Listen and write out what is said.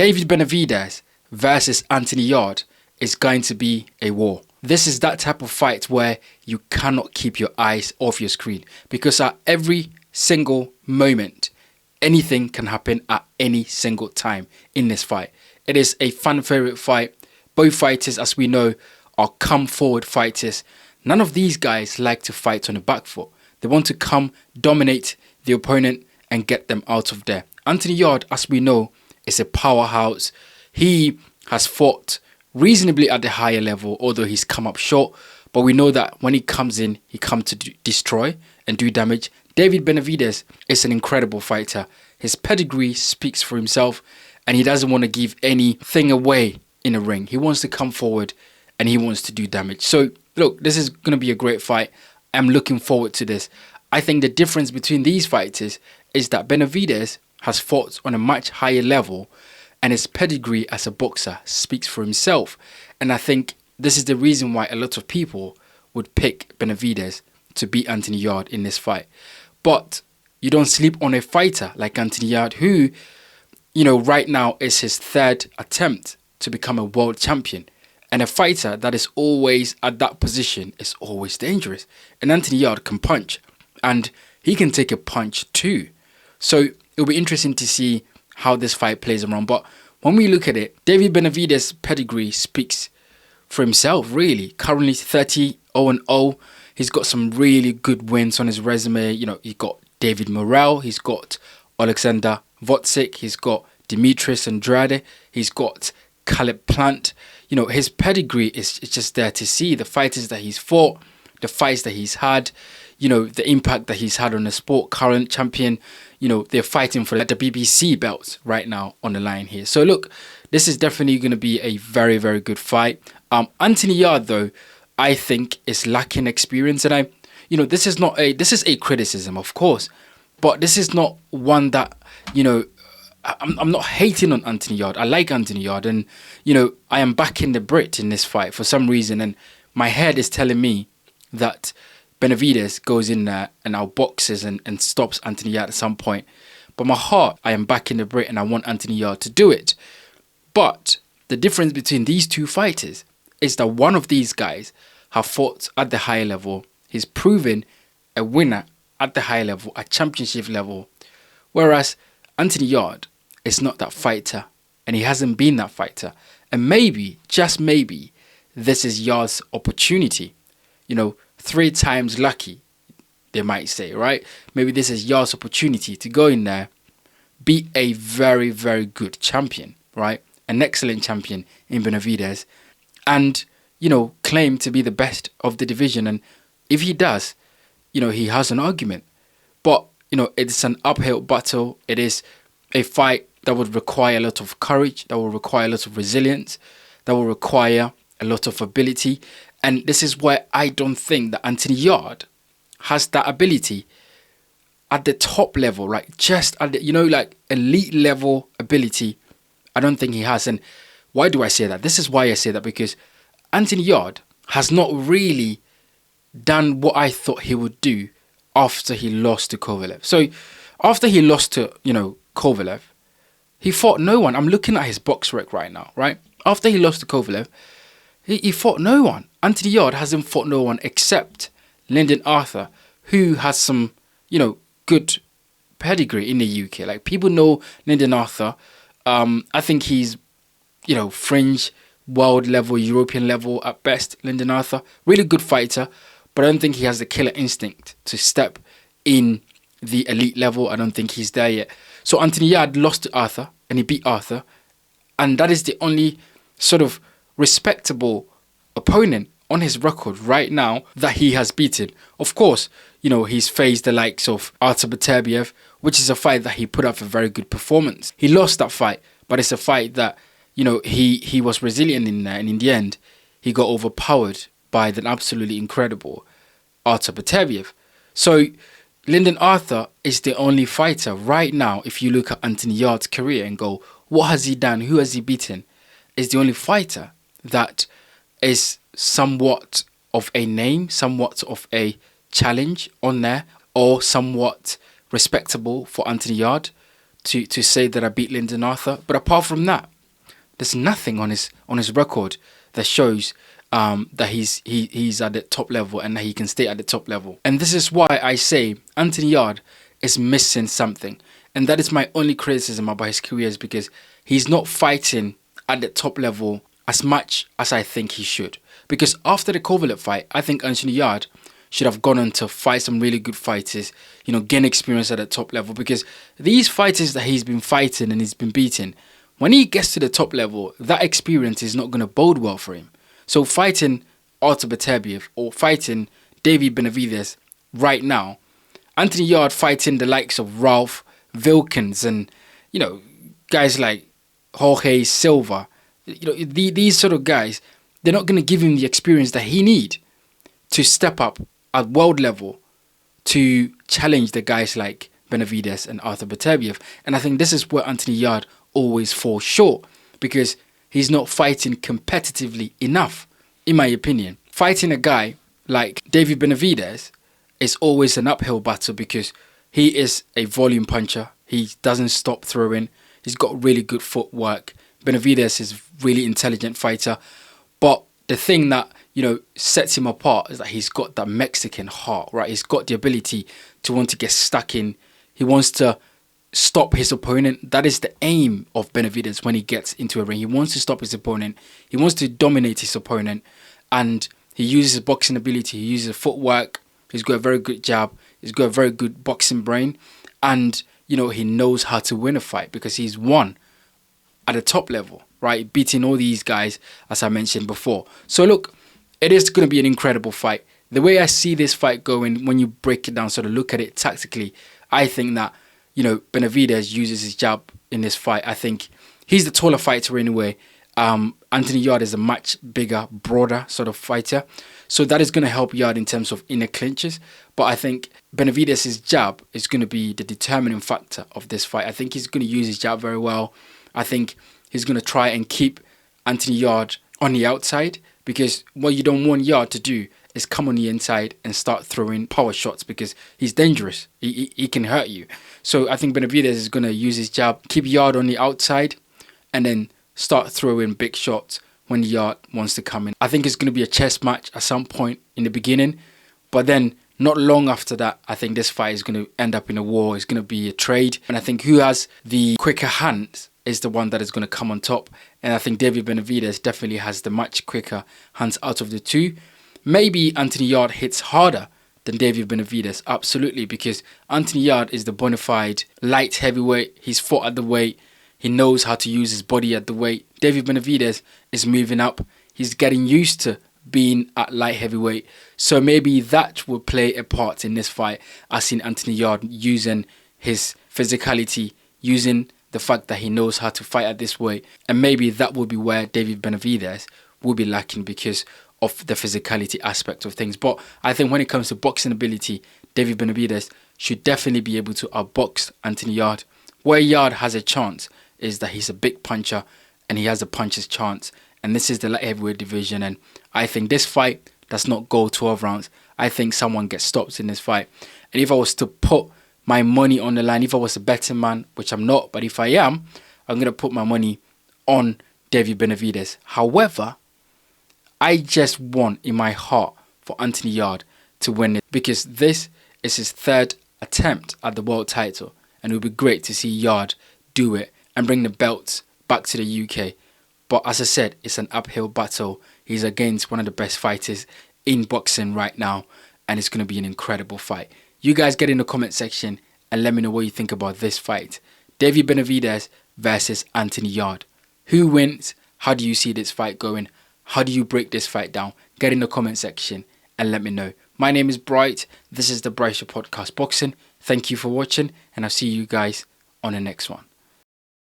David Benavidez versus Anthony Yarde is going to be a war. This is that type of fight where you cannot keep your eyes off your screen, because at every single moment, anything can happen at any single time in this fight. It is a fan favorite fight. Both fighters, as we know, are come forward fighters. None of these guys like to fight on the back foot. They want to come, dominate the opponent and get them out of there. Anthony Yarde, as we know, is a powerhouse. He has fought reasonably at the higher level, although he's come up short. But we know that when he comes in, he comes to destroy and do damage. David Benavidez is an incredible fighter. His pedigree speaks for himself, and he doesn't want to give anything away in a ring. He wants to come forward and he wants to do damage. So look, this is going to be a great fight. I'm looking forward to this. I think the difference between these fighters is that Benavidez has fought on a much higher level, and his pedigree as a boxer speaks for himself. And I think this is the reason why a lot of people would pick Benavidez to beat Anthony Yarde in this fight. But you don't sleep on a fighter like Anthony Yarde, who, right now is his third attempt to become a world champion. And a fighter that is always at that position is always dangerous. And Anthony Yarde can punch, and he can take a punch too. So it'll be interesting to see how this fight plays around. But when we look at it, David Benavidez's pedigree speaks for himself, really. Currently 30-0-0. He's got some really good wins on his resume. He's got David Morrell. He's got Alexander Votzik. He's got Demetrius Andrade. He's got Caleb Plant. His pedigree is just there to see. The fighters that he's fought, the fights that he's had, the impact that he's had on the sport, current champion. They're fighting for the BBC belts right now on the line here. So look, this is definitely going to be a very, very good fight. Anthony Yarde, though, I think is lacking experience. And this is a criticism, of course, but this is not one that, I'm not hating on Anthony Yarde. I like Anthony Yarde, and, I am backing the Brit in this fight for some reason. And my head is telling me that Benavidez goes in there and outboxes and stops Anthony Yarde at some point. But my heart, I am backing the Brit and I want Anthony Yarde to do it. But the difference between these two fighters is that one of these guys have fought at the higher level. He's proven a winner at the higher level, at championship level. Whereas Anthony Yarde is not that fighter, and he hasn't been that fighter. And maybe, just maybe, this is Yarde's opportunity. 3 times lucky, they might say, right? Maybe this is Yarde's opportunity to go in there, beat a very, very good champion, right? An excellent champion in Benavidez, and, claim to be the best of the division. And if he does, he has an argument. But, it's an uphill battle. It is a fight that would require a lot of courage, that will require a lot of resilience, that will require a lot of ability. And this is why I don't think that Anthony Yarde has that ability at the top level, right? Just at the, elite level ability. I don't think he has. And why do I say that? This is why I say that, because Anthony Yarde has not really done what I thought he would do after he lost to Kovalev. So after he lost to, Kovalev, he fought no one. I'm looking at his box rec right now, right? After he lost to Kovalev, he fought no one. Anthony Yarde hasn't fought no one except Lyndon Arthur, who has some, good pedigree in the UK. Like, people know Lyndon Arthur. I think he's, fringe, world level, European level at best, Lyndon Arthur. Really good fighter, but I don't think he has the killer instinct to step in the elite level. I don't think he's there yet. So Anthony Yarde lost to Arthur, and he beat Arthur. And that is the only sort of respectable opponent on his record right now that he has beaten. Of course, he's faced the likes of Artur Beterbiev, which is a fight that he put up a very good performance. He lost that fight, but it's a fight that, he was resilient in there, and in the end, he got overpowered by the absolutely incredible Artur Beterbiev. So Lyndon Arthur is the only fighter right now, if you look at Anthony Yarde's career and go, what has he done? Who has he beaten? Is the only fighter that is somewhat of a name, somewhat of a challenge on there, or somewhat respectable for Anthony Yarde to say that I beat Lyndon Arthur. But apart from that, There's nothing on his record that shows that he's at the top level and that he can stay at the top level. And this is why I say Anthony Yarde is missing something. And that is my only criticism about his career, is because he's not fighting at the top level as much as I think he should. Because after the Kovalev fight, I think Anthony Yarde should have gone on to fight some really good fighters, gain experience at the top level. Because these fighters that he's been fighting and he's been beating, when he gets to the top level, that experience is not going to bode well for him. So fighting Artur Beterbiev or fighting David Benavidez right now, Anthony Yarde fighting the likes of Ralph Wilkins and, guys like Jorge Silva, these sort of guys, they're not going to give him the experience that he need to step up at world level to challenge the guys like Benavidez and Artur Beterbiev. And I think this is where Anthony Yarde always falls short, because he's not fighting competitively enough, in my opinion. Fighting a guy like David Benavidez is always an uphill battle, because he is a volume puncher. He doesn't stop throwing. He's got really good footwork. Benavidez is a really intelligent fighter. But the thing that, sets him apart is that he's got that Mexican heart, right? He's got the ability to want to get stuck in. He wants to stop his opponent. That is the aim of Benavidez when he gets into a ring. He wants to stop his opponent. He wants to dominate his opponent. And he uses his boxing ability. He uses footwork. He's got a very good jab. He's got a very good boxing brain. And, he knows how to win a fight, because he's won at the top level, right? Beating all these guys, as I mentioned before. So look, it is going to be an incredible fight. The way I see this fight going, when you break it down, sort of look at it tactically, I think that, Benavidez uses his jab in this fight. I think he's the taller fighter anyway. Anthony Yarde is a much bigger, broader sort of fighter. So that is going to help Yarde in terms of inner clinches. But I think Benavidez's jab is going to be the determining factor of this fight. I think he's going to use his jab very well. I think he's going to try and keep Anthony Yarde on the outside, because what you don't want Yarde to do is come on the inside and start throwing power shots, because he's dangerous. He can hurt you. So I think Benavidez is going to use his jab, keep Yarde on the outside, and then start throwing big shots when Yarde wants to come in. I think it's going to be a chess match at some point in the beginning, but then not long after that, I think this fight is going to end up in a war. It's going to be a trade. And I think who has the quicker hands is the one that is going to come on top. And I think David Benavidez definitely has the much quicker hands out of the two. Maybe Anthony Yarde hits harder than David Benavidez, absolutely, because Anthony Yarde is the bona fide light heavyweight. He's fought at the weight. He knows how to use his body at the weight. David Benavidez is moving up. He's getting used to being at light heavyweight. So maybe that will play a part in this fight. I've seen Anthony Yarde using his physicality, using the fact that he knows how to fight at this weight. And maybe that will be where David Benavidez will be lacking, because of the physicality aspect of things. But I think when it comes to boxing ability, David Benavidez should definitely be able to outbox Anthony Yarde. Where Yarde has a chance is that he's a big puncher and he has a puncher's chance. And this is the light heavyweight division. And I think this fight does not go 12 rounds. I think someone gets stopped in this fight. And if I was to put my money on the line, if I was a betting man, which I'm not, but if I am, I'm going to put my money on David Benavidez. However, I just want in my heart for Anthony Yarde to win it, because this is his third attempt at the world title. And it would be great to see Yarde do it and bring the belts back to the UK. But as I said, it's an uphill battle. He's against one of the best fighters in boxing right now, and it's going to be an incredible fight. You guys get in the comment section and let me know what you think about this fight. David Benavidez versus Anthony Yarde. Who wins? How do you see this fight going? How do you break this fight down? Get in the comment section and let me know. My name is Bright. This is the Bright Show Podcast Boxing. Thank you for watching, and I'll see you guys on the next one.